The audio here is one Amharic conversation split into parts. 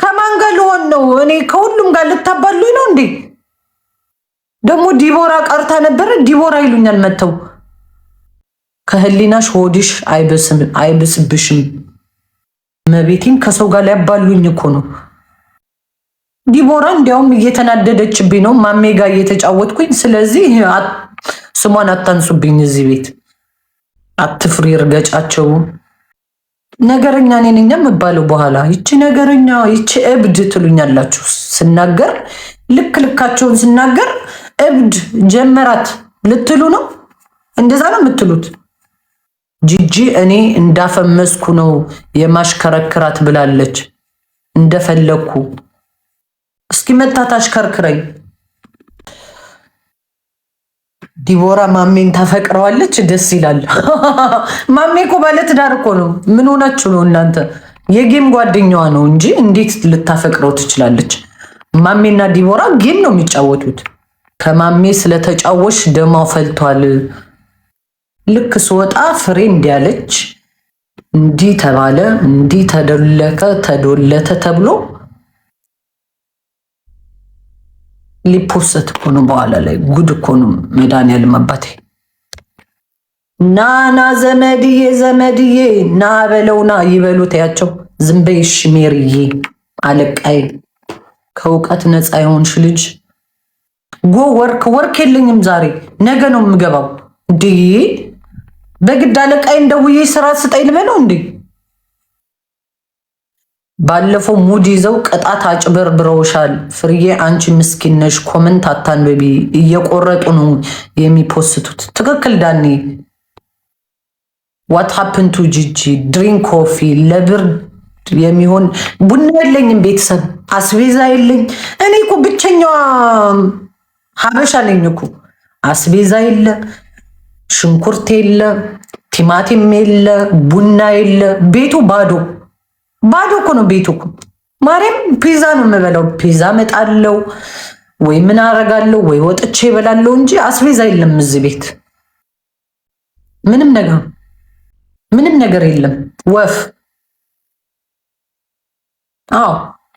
ከማን ጋር ልሆን ነው እኔ? ከሁሉም ጋር ልታባሉኝ ነው እንዴ? ደግሞ ዲቦራ ቀርታ ነበረ። ዲቦራ ይሉኛል መተው። ከህሊናሽ ሆድሽ አይብስብሽም። መቤቴን ከሰው ጋር ሊያባሉኝ እኮ ነው። ዲቦራ እንዲያውም እየተናደደችብኝ ነው ማሜ ጋር እየተጫወትኩኝ። ስለዚህ ስሟን አታንሱብኝ እዚህ ቤት። አትፍሪ፣ እርገጫቸው። ነገረኛ እኔ ነኝ የምባለው በኋላ። ይቺ ነገረኛ፣ ይቺ እብድ ትሉኛላችሁ ስናገር። ልክ ልካቸውን ስናገር እብድ ጀመራት ልትሉ ነው። እንደዛ ነው የምትሉት። ጂጂ እኔ እንዳፈመስኩ ነው የማሽከረክራት ብላለች። እንደፈለግኩ እስኪ መታት አሽከርክረኝ። ዲቦራ ማሜን ታፈቅረዋለች። ደስ ይላል። ማሜ እኮ ባለትዳር እኮ ነው። ምን ሆናችሁ ነው እናንተ? የጌም ጓደኛዋ ነው እንጂ እንዴት ልታፈቅረው ትችላለች? ማሜና ዲቦራ ጌም ነው የሚጫወቱት። ከማሜ ስለተጫወሽ ደማው ፈልቷል። ልክ ስወጣ ፍሬ እንዲያለች እንዲህ ተባለ፣ እንዲህ ተዶለተ ተብሎ ሊፖሰት እኮ ነው። በኋላ ላይ ጉድ እኮ ነው። መድኃኒዓለም አባቴ ናና ዘመድዬ ና በለውና ይበሉት ያቸው። ዝም በይ እሺ ሜሪዬ፣ አለቃይ ከእውቀት ነፃ የሆንሽ ልጅ። ጎ ወርክ የለኝም ዛሬ፣ ነገ ነው የምገባው። እንዴ በግድ አለቃይ እንደውዬ ስራ ስጠኝ ልበለው እንዴ? ባለፈው ሙድ ይዘው ቅጣት አጭበርብረውሻል። ፍርዬ አንቺ ምስኪን ነሽ። ኮመንት አታንብቢ፣ እየቆረጡ ነው የሚፖስቱት። ትክክል ዳኒ። ዋት ሃፕን ቱ ጂጂ ድሪንክ ኮፊ። ለብርድ የሚሆን ቡና የለኝም ቤተሰብ፣ አስቤዛ የለኝ። እኔ እኮ ብቸኛዋ ሀበሻ ነኝ እኮ። አስቤዛ የለ፣ ሽንኩርት የለ፣ ቲማቲም የለ፣ ቡና የለ። ቤቱ ባዶ ባዶ እኮ ነው ቤቱ እኮ። ማርያም ፒዛ ነው የምበላው። ፒዛ መጣለው ወይ ምን አረጋለሁ ወይ ወጥቼ እበላለሁ እንጂ አስቤዛ የለም እዚህ ቤት። ምንም ነገር የለም። ወፍ አዎ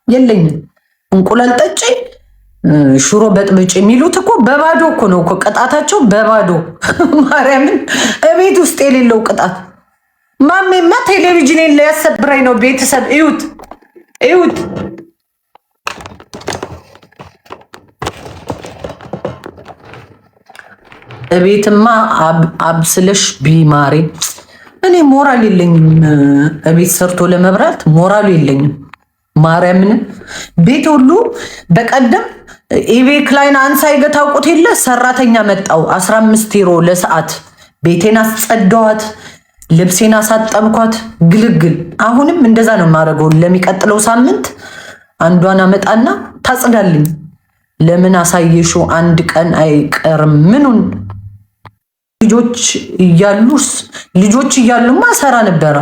የለኝም። እንቁላል ጠጪ፣ ሽሮ በጥብጭ የሚሉት እኮ በባዶ እኮ ነው እኮ ቅጣታቸው፣ በባዶ ማርያምን እቤት ውስጥ የሌለው ቅጣት። ማሜማ ቴሌቪዥን ሊያሰብረኝ ነው። ቤተሰብ እዩት። እቤትማ አብስለሽ ቢማሬ። እኔ ሞራል የለኝም። እቤት ሰርቶ ለመብራት ሞራሉ የለኝም። ማርያምን ቤት ሁሉ በቀደም ኢቤክ ላይን አንሳ ይገታውቁት የለ ሰራተኛ መጣው 15 ዩሮ ለሰዓት። ቤቴን አስጸዳዋት፣ ልብሴን አሳጠብኳት። ግልግል። አሁንም እንደዛ ነው የማደርገው። ለሚቀጥለው ሳምንት አንዷን አመጣና ታጽዳልኝ። ለምን አሳየሹ? አንድ ቀን አይቀርም። ምኑን? ልጆች እያሉማ ሰራ ነበረ።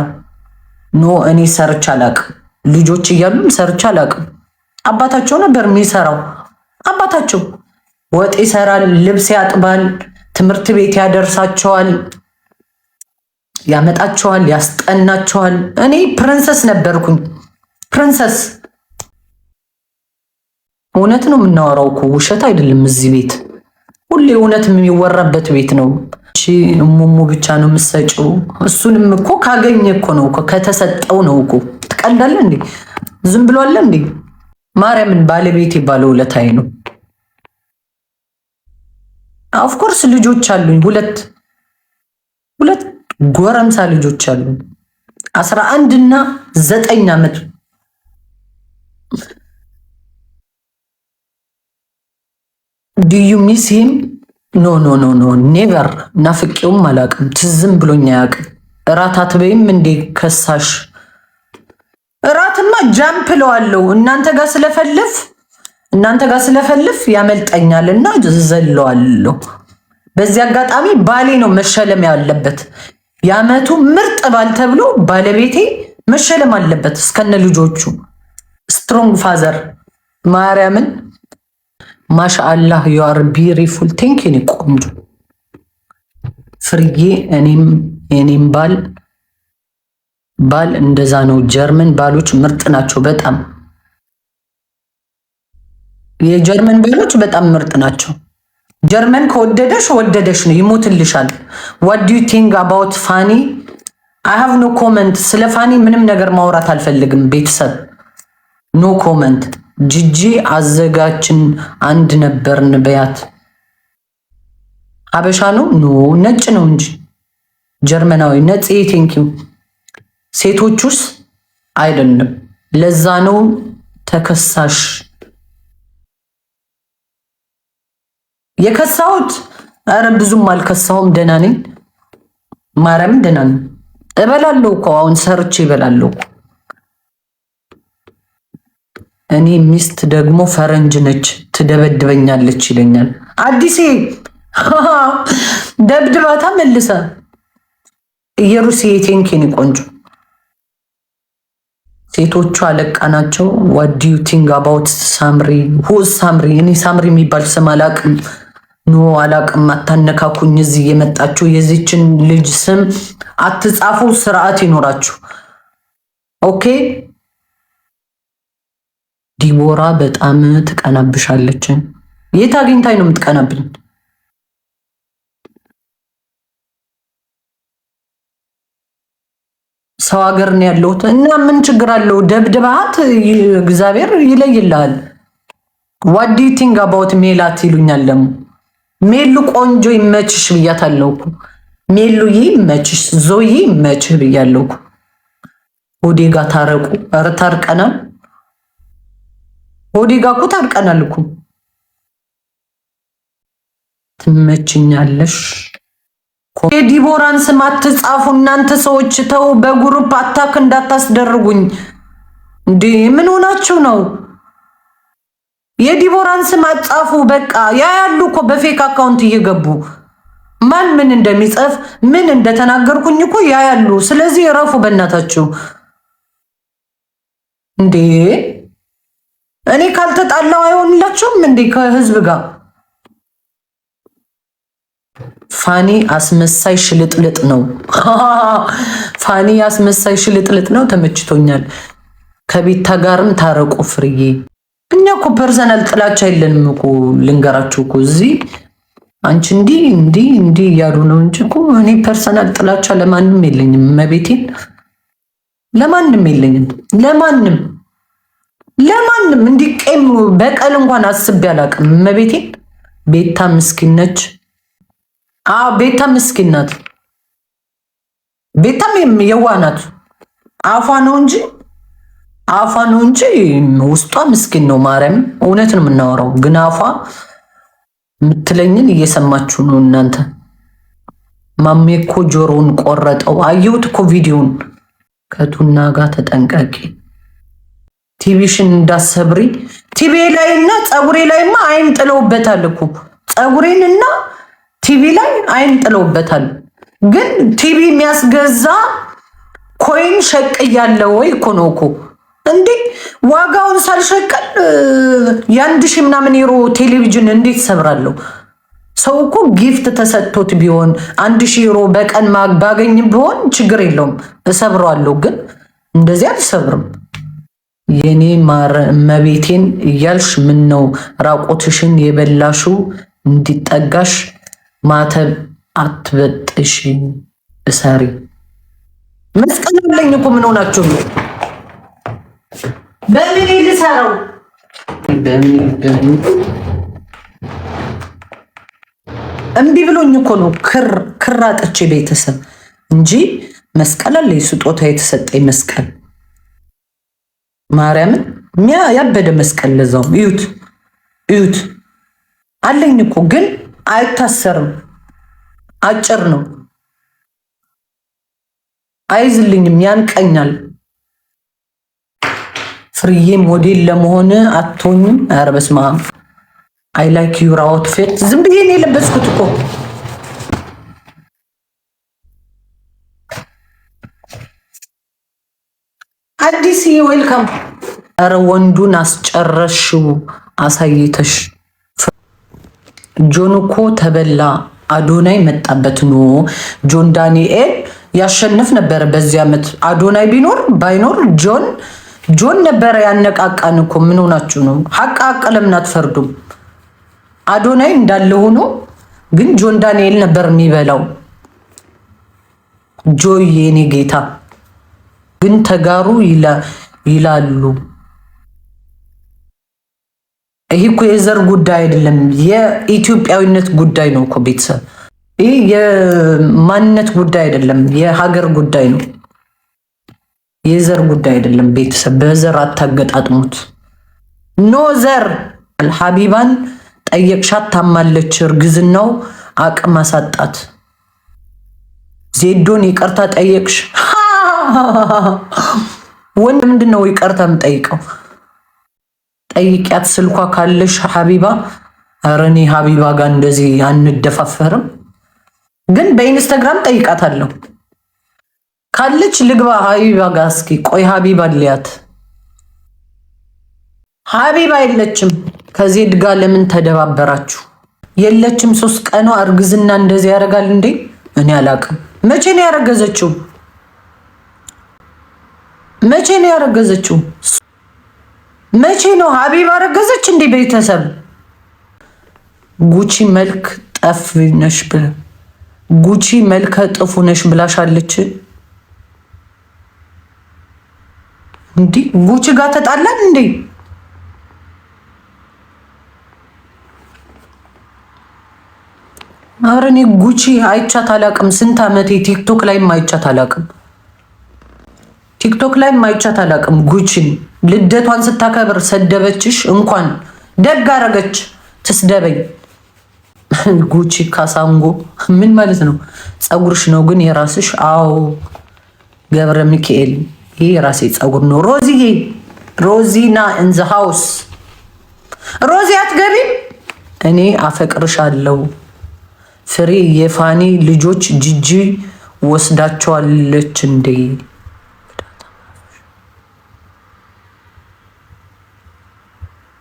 ኖ እኔ ሰርቻ አላቅም። ልጆች እያሉም ሰርቻ አላቅም። አባታቸው ነበር የሚሰራው። አባታቸው ወጥ ይሰራል፣ ልብስ ያጥባል፣ ትምህርት ቤት ያደርሳቸዋል፣ ያመጣቸዋል፣ ያስጠናቸዋል። እኔ ፕሪንሰስ ነበርኩኝ። ፕሪንሰስ። እውነት ነው የምናወራው እኮ ውሸት አይደለም። እዚህ ቤት ሁሌ እውነት የሚወራበት ቤት ነው። እሙሙ ብቻ ነው የምትሰጪው። እሱንም እኮ ካገኘ እኮ ነው እኮ ከተሰጠው ነው እኮ። ትቀልዳለህ እንዴ? ዝም ብሏል እንዴ? ማርያምን ባለቤት ባለውለታዬ ነው። ኦፍኮርስ ልጆች አሉኝ። ሁለት ጎረምሳ ልጆች አሉኝ። 11 እና 9 ዓመት። ዱ ዩ ሚስ ሂም? ኖ ኔቨር። ናፍቄውም አላውቅም። ትዝም ብሎኝ አያውቅም። እራት አትበይም እንዴ ከሳሽ? እራትማ ጃምፕ ለዋለው እናንተ ጋር ስለፈልፍ ያመልጠኛል እና ዘለዋለሁ። በዚህ አጋጣሚ ባሌ ነው መሸለም ያለበት። የዓመቱ ምርጥ ባል ተብሎ ባለቤቴ መሸለም አለበት እስከነ ልጆቹ። ስትሮንግ ፋዘር። ማርያምን ማሻአላህ ዩ አር ቢዩቲፉል ቴንክ ዩ። ቆንጆ ፍርዬ። እኔም ባል እንደዛ ነው። ጀርመን ባሎች ምርጥ ናቸው በጣም። የጀርመን ባሎች በጣም ምርጥ ናቸው። ጀርመን ከወደደሽ ወደደሽ ነው፣ ይሞትልሻል። ዋት ዱ ዩ ቲንክ አባውት ፋኒ? አይ ሃቭ ኖ ኮመንት። ስለ ፋኒ ምንም ነገር ማውራት አልፈልግም። ቤተሰብ ኖ ኮመንት። ጂጂ አዘጋችን አንድ ነበርን በያት። ሀበሻ ነው? ኖ ነጭ ነው እንጂ ጀርመናዊ። ነጽ ቴንኪው። ሴቶቹስ አይደለም። ለዛ ነው ተከሳሽ የከሳሁት። አረ ብዙም አልከሳሁም፣ ደህና ነኝ። ማርያም ደህና ነኝ። እበላለሁ እኮ አሁን ሰርቼ እበላለሁ። እኔ ሚስት ደግሞ ፈረንጅ ነች ትደበድበኛለች ይለኛል። አዲሴ ደብድባታ መልሰ ኢየሩሳሌም ቴንኪኒ ቆንጆ። ሴቶቹ አለቃ ናቸው። ዋት ዱ ዩ ቲንክ አባውት ሳምሪ? ሁ ሳምሪ? እኔ ሳምሪ የሚባል ስም አላቅም። ኖ አላቅም። አታነካኩኝ። እዚህ የመጣችሁ የዚችን ልጅ ስም አትጻፉ። ስርዓት ይኖራችሁ። ኦኬ። ዲቦራ በጣም ትቀናብሻለች። የት አግኝታኝ ነው የምትቀናብኝ? ሰው ሀገር ነው ያለሁት እና ምን ችግር አለው? ደብድባት እግዚአብሔር ይለይልሃል። ዋት ዱ ዩ ቲንክ አባውት ሜላት ይሉኛል ደግሞ። ሜሉ ቆንጆ ይመችሽ ብያታለሁ እኮ። ሜሉ ይመችሽ፣ ዞይ ይመችህ ብያለሁ እኮ። ሆዴ ጋ ታረቁ። ኧረ ታርቀናል። ሆዴ ጋ እኮ ታርቀናል እኮ። ትመችኛለሽ። የዲቦራን ስም አትጻፉ እናንተ ሰዎች፣ ተው። በግሩፕ አታክ እንዳታስደርጉኝ እንዴ! ምን ሆናችሁ ነው? የዲቦራን ስም አትጻፉ። በቃ ያ ያሉ እኮ በፌክ አካውንት እየገቡ ማን ምን እንደሚጽፍ ምን እንደተናገርኩኝ እኮ ያ ያሉ። ስለዚህ እረፉ በእናታችሁ እንዴ! እኔ ካልተጣላው አይሆንላችሁም እንዴ ከህዝብ ጋር? ፋኒ አስመሳይ ሽልጥልጥ ነው። ፋኒ አስመሳይ ሽልጥልጥ ነው። ተመችቶኛል። ከቤታ ጋርም ታረቁ ፍርዬ። እኛ እኮ ፐርሰናል ጥላቻ የለንም እኮ ልንገራችሁ እኮ እዚህ አንቺ እንዲህ እያሉ ነው እንጂ እኮ እኔ ፐርሰናል ጥላቻ ለማንም የለኝም። መቤቴን ለማንም የለኝም። ለማንም እንዲቀም በቀል እንኳን አስቤ አላውቅም። መቤቴን ቤታ ምስኪን ነች። ቤታ ምስኪን ናት። ቤታም የዋህ ናት። አፏ ነው እንጂ ውስጧ ምስኪን ነው። ማርያም እውነት ነው የምናወራው። ግን አፏ የምትለኝን እየሰማችሁ ነው እናንተ። ማሜ እኮ ጆሮውን ቆረጠው። አየሁት እኮ ቪዲዮን። ከቱና ጋር ተጠንቀቂ። ቲቪሽን እንዳሰብሪ። ቲቪ ላይና ፀጉሬ ላይማ አይን ጥለውበታል እኮ። ፀጉሬንና ቲቪ ላይ አይን ጥለውበታል። ግን ቲቪ የሚያስገዛ ኮይን ሸቅያለ ወይ እኮ ነው እኮ እንዴ! ዋጋውን ሳልሸቀል የ1000 ምናምን ዩሮ ቴሌቪዥን እንዴት ሰብራለሁ? ሰው እኮ ጊፍት ተሰጥቶት ቢሆን 1000 ዩሮ በቀን ባገኝ ቢሆን ችግር የለውም እሰብረዋለሁ። ግን እንደዚህ አልሰብርም። የኔ ማር መቤቴን እያልሽ ምን ነው ራቆትሽን የበላሹ እንዲጠጋሽ ማተብ አትበጥሽ እሰሪ። መስቀል አለኝ እኮ ምን ሆናችሁ ነው? በምን ልሰራው? እምቢ ብሎኝ እኮ ነው ክር አጥቼ ቤተሰብ እንጂ መስቀል አለኝ። ስጦታ የተሰጠኝ መስቀል ማርያምን ያበደ መስቀል ለዛው እዩት አለኝ እኮ ግን አይታሰርም። አጭር ነው፣ አይዝልኝም፣ ያንቀኛል። ፍርዬ ሞዴል ለመሆን አትሆኝም? ኧረ በስመ አብ። አይ ላይክ ዩር አውትፊት። ዝም ብዬ ነው የለበስኩት እኮ። አዲስ ዌልካም። ኧረ ወንዱን አስጨረሽው አሳይተሽ። ጆን እኮ ተበላ። አዶናይ መጣበት። ኖ ጆን ዳንኤል ያሸንፍ ነበረ በዚህ ዓመት። አዶናይ ቢኖር ባይኖር ጆን ነበረ ያነቃቃን እኮ። ምን ሆናችሁ ነው? ሐቅ ለምን አትፈርዱም? አዶናይ እንዳለ ሆኖ ግን ጆን ዳንኤል ነበር የሚበላው። ጆይ የኔ ጌታ ግን ተጋሩ ይላሉ። ይሄ እኮ የዘር ጉዳይ አይደለም፣ የኢትዮጵያዊነት ጉዳይ ነው እኮ ቤተሰብ። ይህ የማንነት ጉዳይ አይደለም፣ የሀገር ጉዳይ ነው። የዘር ጉዳይ አይደለም ቤተሰብ። በዘር አታገጣጥሙት። ኖ ዘር። ሀቢባን ጠየቅሻት፣ ታማለች። እርግዝናው አቅም አሳጣት። ዜዶን ይቅርታ ጠየቅሽ። ወንድ ምንድነው ይቅርታ የምጠይቀው? ጠይቂያት ስልኳ ካለሽ ሀቢባ። ኧረ እኔ ሀቢባ ጋር እንደዚህ አንደፋፈርም፣ ግን በኢንስታግራም ጠይቃታለሁ ካለች ልግባ ሀቢባ ጋር። እስኪ ቆይ ሀቢባ ልያት። ሀቢባ የለችም። ከዜድ ጋር ለምን ተደባበራችሁ? የለችም። 3 ቀኗ እርግዝና እንደዚህ ያደርጋል እንዴ? እኔ አላቅም። መቼ ነው ያረገዘችው? መቼ ነው ያረገዘችው? መቼ ነው ሀቢባ አረገዘች እንዴ? ቤተሰብ ጉቺ መልክ ጠፍ ነሽ ብለ ጉቺ መልከ ጥፉ ነሽ ብላሻለች እንዴ? ጉቺ ጋር ተጣላን እንዴ? ኧረ እኔ ጉቺ አይቻት አላቅም። ስንት ዓመቴ ቲክቶክ ላይም አይቻት አላቅም። ቲክቶክ ላይም አይቻት አላቅም። ጉቺን ልደቷን ስታከብር ሰደበችሽ። እንኳን ደግ አረገች ትስደበኝ። ጉቺ ካሳንጎ ምን ማለት ነው? ፀጉርሽ ነው ግን የራስሽ? አዎ ገብረ ሚካኤል ይሄ የራሴ ፀጉር ነው። ሮዚዬ ሮዚና ኢን ዘ ሃውስ። ሮዚ አትገቢም? እኔ አፈቅርሻለሁ። ፍሬ የፋኒ ልጆች ጂጂ ወስዳቸዋለች እንዴ?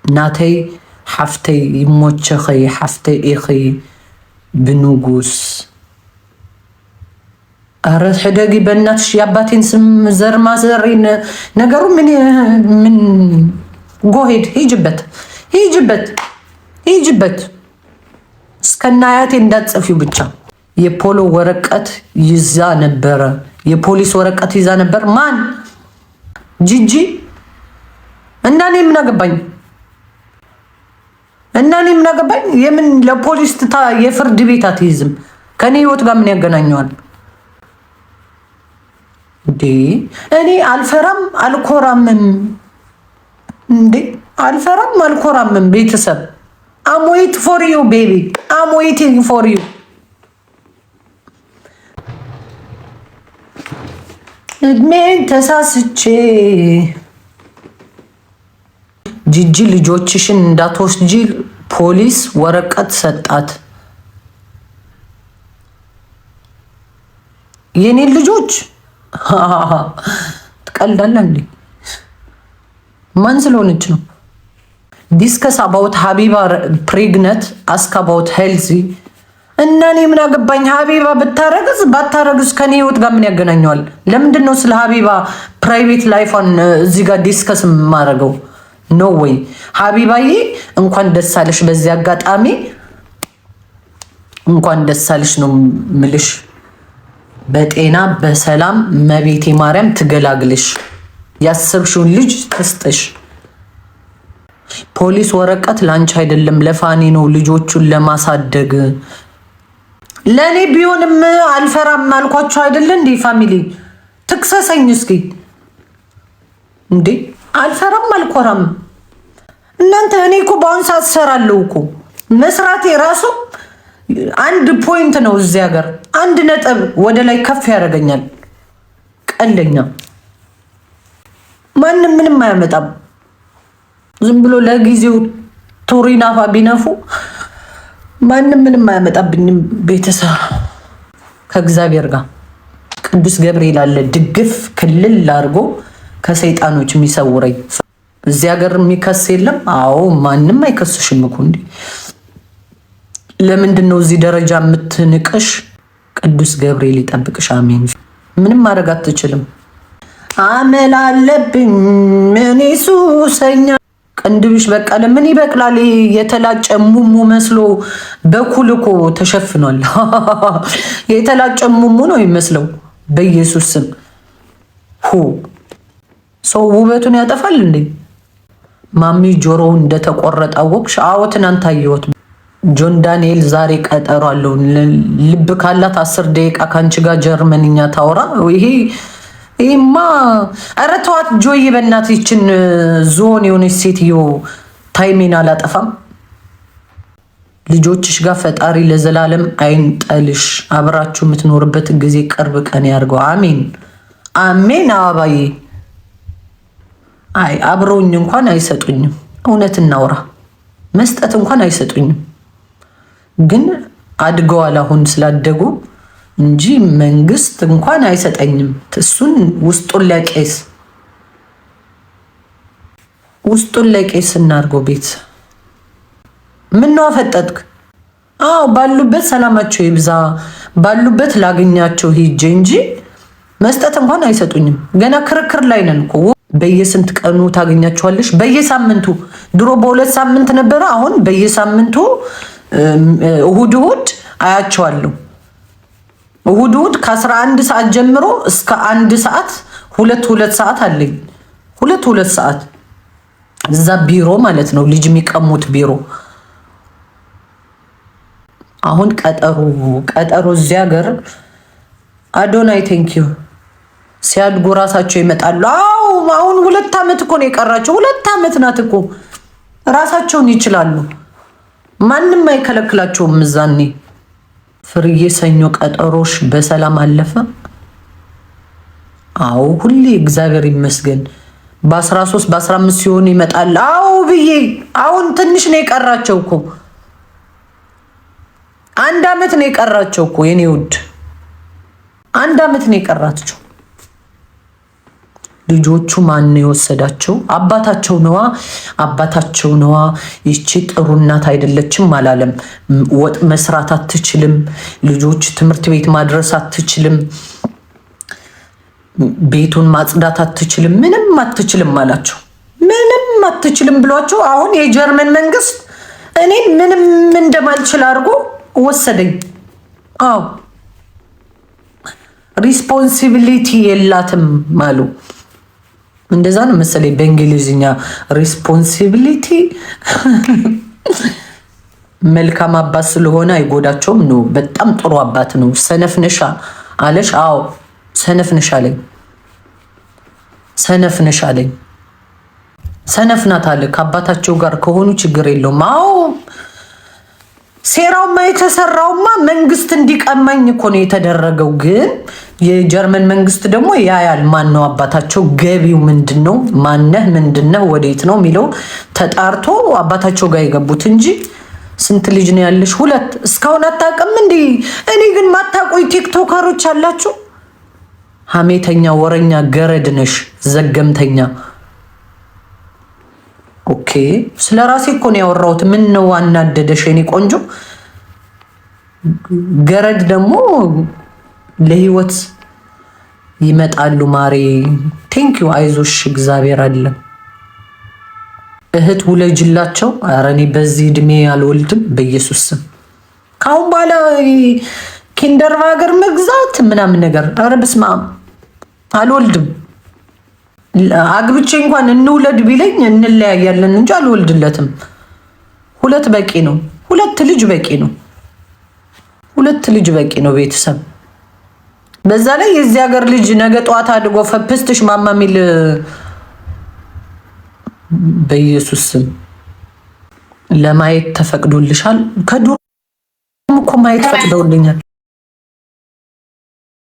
ናተይ ሓፍተይ ይሞቸኸይ ሓፍተይ ኢኸይ ብንጉስ። ኧረ ሕደጊ በእናትሽ። የአባቴን ስም ዘር ማዘሬ ነገሩ ምን ጎሄድ ሂጅበት ሂጅበት ሂጅበት። እስከና አያቴ እንዳትጽፊው ብቻ። የፖሎ ወረቀት ይዛ ነበረ። የፖሊስ ወረቀት ይዛ ነበር። ማን? ጂጂ። እና እኔ ምን አገባኝ? እና እኔ ምን አገባኝ? የምን ለፖሊስ ትታ የፍርድ ቤት አትይዝም? ከኔ ህይወት ጋር ምን ያገናኘዋል እንዴ? እኔ አልፈራም አልኮራምም እንዴ? አልፈራም አልኮራምም ቤተሰብ። I'm waiting for you baby. I'm waiting for you. እድሜን ተሳስቼ ጂጂ ልጆችሽን እንዳትወስጂ ፖሊስ ወረቀት ሰጣት። የኔ ልጆች ትቀልዳለህ እንዴ? ማን ስለሆነች ነው? ዲስከስ አባውት ሀቢባ ፕሬግነት አስክ አባውት ሄልዚ። እና እኔ ምን አገባኝ? ሀቢባ ብታረግዝ ባታረግዝ ከኔ ህይወት ጋር ምን ያገናኘዋል? ለምንድን ነው ስለ ሀቢባ ፕራይቬት ላይፏን እዚህ ጋር ዲስከስ የማረገው? ኖ ወይ ሀቢባዬ እንኳን ደስ አለሽ። በዚህ አጋጣሚ እንኳን ደስ አለሽ ነው ምልሽ። በጤና በሰላም መቤቴ ማርያም ትገላግልሽ። ያሰብሽውን ልጅ ትስጥሽ። ፖሊስ ወረቀት ላንቺ አይደለም ለፋኒ ነው፣ ልጆቹን ለማሳደግ። ለኔ ቢሆንም አልፈራም አልኳቸው አይደለ እንዴ? ፋሚሊ ትክሰሰኝ እስኪ እንዴ? አልፈራም አልኮራም። እናንተ እኔ እኮ በአሁን ሰዓት እሰራለሁ እኮ። መስራቴ ራሱ አንድ ፖይንት ነው እዚህ ሀገር፣ 1 ነጥብ ወደ ላይ ከፍ ያደርገኛል። ቀለኛ ማንም ምንም አያመጣም። ዝም ብሎ ለጊዜው ቶሪናፋ ቢነፉ ማንም ምንም አያመጣብኝም። ቤተሰብ ከእግዚአብሔር ጋር ቅዱስ ገብርኤል አለ ድግፍ ክልል አድርጎ ከሰይጣኖች የሚሰውረኝ። እዚህ ሀገር የሚከስ የለም። አዎ ማንም አይከስሽም እኮ እንዴ። ለምንድን ነው እዚህ ደረጃ የምትንቅሽ? ቅዱስ ገብርኤል ይጠብቅሽ። አሜን። ምንም ማድረግ አትችልም። አመል አለብኝ እኔ ሱሰኛ። ቅንድብሽ በቀለ ምን ይበቅላል? የተላጨ ሙሙ መስሎ በኩል እኮ ተሸፍኗል። የተላጨ ሙሙ ነው ይመስለው። በኢየሱስ ስም ሰው ውበቱን ያጠፋል እንዴ? ማሚ ጆሮው እንደተቆረጠ አወቅሽ? አዎ ትናንት አየሁት። ጆን ዳንኤል ዛሬ ቀጠሮ አለው። ልብ ካላት 10 ደቂቃ ከአንቺ ጋር ጀርመንኛ ታወራ። ይሄማ ኧረ ተዋት ጆይ፣ በእናት ይችን ዞን የሆነች ሴትዮ ታይሜን አላጠፋም። ልጆችሽ ጋር ፈጣሪ ለዘላለም አይንጠልሽ። አብራችሁ የምትኖርበት ጊዜ ቅርብ ቀን ያድርገው። አሜን አሜን። አባዬ አይ አብረውኝ እንኳን አይሰጡኝም። እውነት እናውራ፣ መስጠት እንኳን አይሰጡኝም። ግን አድገዋል አሁን ስላደጉ እንጂ መንግስት እንኳን አይሰጠኝም። እሱን ውስጡን ለቄስ እናድርገው። ቤት ምን ነው አፈጠጥክ? አዎ ባሉበት ሰላማቸው ይብዛ፣ ባሉበት ላገኛቸው ሂጄ እንጂ መስጠት እንኳን አይሰጡኝም። ገና ክርክር ላይ ነን እኮ። በየስንት ቀኑ ታገኛቸዋለሽ? በየሳምንቱ። ድሮ በ2 ሳምንት ነበረ፣ አሁን በየሳምንቱ እሁድ አያቸዋለሁ። እሁድ ከ11 ሰዓት ጀምሮ እስከ 1 ሰዓት 2 ሰዓት አለኝ። 2 ሰዓት እዛ ቢሮ ማለት ነው፣ ልጅ የሚቀሙት ቢሮ። አሁን ቀጠሮ እዚህ ሀገር አዶናይ ቴንኪዩ ሲያድጉ ራሳቸው ይመጣሉ። አዎ አሁን 2 ዓመት እኮ ነው የቀራቸው። 2 ዓመት ናት እኮ ራሳቸውን ይችላሉ። ማንም አይከለክላቸውም። እዛኔ ፍርዬ ሰኞ ቀጠሮሽ በሰላም አለፈ? አዎ ሁሌ እግዚአብሔር ይመስገን። በ13 በ15 ሲሆን ይመጣል። አዎ ብዬ አሁን ትንሽ ነው የቀራቸው እኮ 1 ዓመት ነው የቀራቸው እኮ የኔ ውድ 1 ዓመት ነው የቀራቸው። ልጆቹ ማን የወሰዳቸው? አባታቸው ነዋ። ይቺ ጥሩ እናት አይደለችም አላለም። ወጥ መስራት አትችልም፣ ልጆች ትምህርት ቤት ማድረስ አትችልም፣ ቤቱን ማጽዳት አትችልም፣ ምንም አትችልም አላቸው። ምንም አትችልም ብሏቸው አሁን የጀርመን መንግስት እኔ ምንም እንደማልችል አድርጎ ወሰደኝ። አዎ ሪስፖንሲቢሊቲ የላትም አሉ። እንደዛ ነው መሰለኝ በእንግሊዝኛ ሪስፖንሲቢሊቲ። መልካም አባት ስለሆነ አይጎዳቸውም ነው። በጣም ጥሩ አባት ነው። ሰነፍነሻ አለሽ? አዎ ሰነፍነሻ አለኝ። ሰነፍናት አለ። ከአባታቸው ጋር ከሆኑ ችግር የለውም። አዎ ሴራውማ የተሰራውማ መንግስት እንዲቀማኝ እኮ ነው የተደረገው። ግን የጀርመን መንግስት ደግሞ ያያል ማን ነው አባታቸው፣ ገቢው ምንድነው፣ ማነህ፣ ምንድነው፣ ወዴት ነው የሚለው ተጣርቶ አባታቸው ጋር የገቡት እንጂ ስንት ልጅ ነው ያለሽ? 2 እስካሁን አታውቅም እንዴ? እኔ ግን ማታቆይ ቲክቶከሮች አላችሁ። ሀሜተኛ፣ ወረኛ፣ ገረድ ነሽ፣ ዘገምተኛ። ኦኬ ስለ ራሴ እኮ ነው ያወራሁት። ምን ነው አናደደሽ የኔ ቆንጆ? ገረድ ደግሞ ለህይወት ይመጣሉ ማሬ። ቴንኪዩ አይዞሽ፣ እግዚአብሔር አለ። እህት ውለጅላቸው። ኧረ እኔ በዚህ እድሜ አልወልድም በኢየሱስ ስም። ካሁን በኋላ ኪንደር ሀገር መግዛት ምናምን ነገር፣ ኧረ በስመ አብ አልወልድም። አግብቼ እንኳን እንውለድ ቢለኝ እንለያያለን እንጂ አልወልድለትም። 2 በቂ ነው። 2 ልጅ በቂ ነው። 2 ልጅ በቂ ነው። ቤተሰብ በዛ ላይ የዚህ ሀገር ልጅ ነገ ጠዋት አድጎ ፈፕስትሽ ማማ ሚል በኢየሱስ ስም ለማየት ተፈቅዶልሻል። ከዱር እኮ ማየት ፈቅደውልኛል።